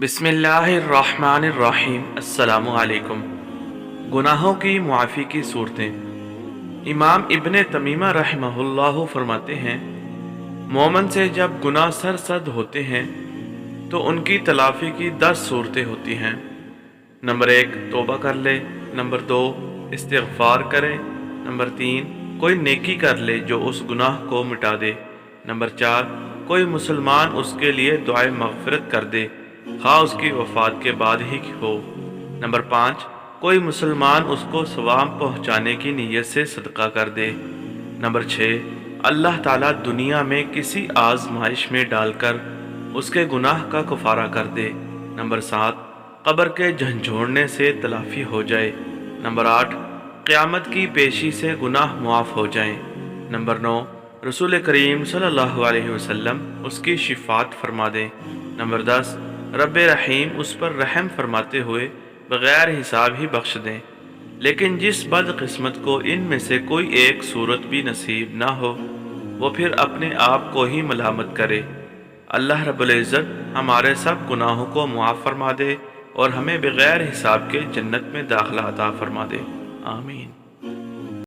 बिस्मिल्लाहिर्रहमानिर्रहीम। अस्सलामु अलैकुम। गुनाहों की मुआफ़ी की सूरतें। इमाम इब्ने तमीमा रहमहुल्लाह फरमाते हैं, मोमन से जब गुनाह सरसद होते हैं तो उनकी तलाफ़ी की 10 सूरतें होती हैं। नंबर 1, तौबा कर ले। नंबर 2, इस्तिग़फ़ार करे। नंबर 3, कोई नेकी कर ले जो उस गुनाह को मिटा दे। नंबर 4, कोई मुसलमान उसके लिए दुआए मग़फ़िरत कर दे, ख़ा उसकी वफ़ात के बाद ही हो। नंबर 5, कोई मुसलमान उसको सवाब पहुँचाने की नीयत से सदका कर दे। नंबर 6, अल्लाह ताला दुनिया में किसी आज़माइश में डालकर उसके गुनाह का कफ़ारा कर दे। नंबर 7, कब्र के झंझोड़ने से तलाफ़ी हो जाए। नंबर 8, क़यामत की पेशी से गुनाह मुआफ़ हो जाएं। नंबर 9, रसूल करीम सल्लल्लाहु अलैहि वसल्लम उसकी शिफ़ात फरमा दें। नंबर 10, रब रहीम उस पर रहम फरमाते हुए बग़ैर हिसाब ही बख्श दें। लेकिन जिस बदकिस्मत को इनमें से कोई एक सूरत भी नसीब ना हो, वो फिर अपने आप को ही मलामत करे। अल्लाह रब्बुल इज़्ज़त हमारे सब गुनाहों को मुआफ़ फरमा दे और हमें बग़ैर हिसाब के जन्नत में दाखिला अता फरमा दे। आमीन।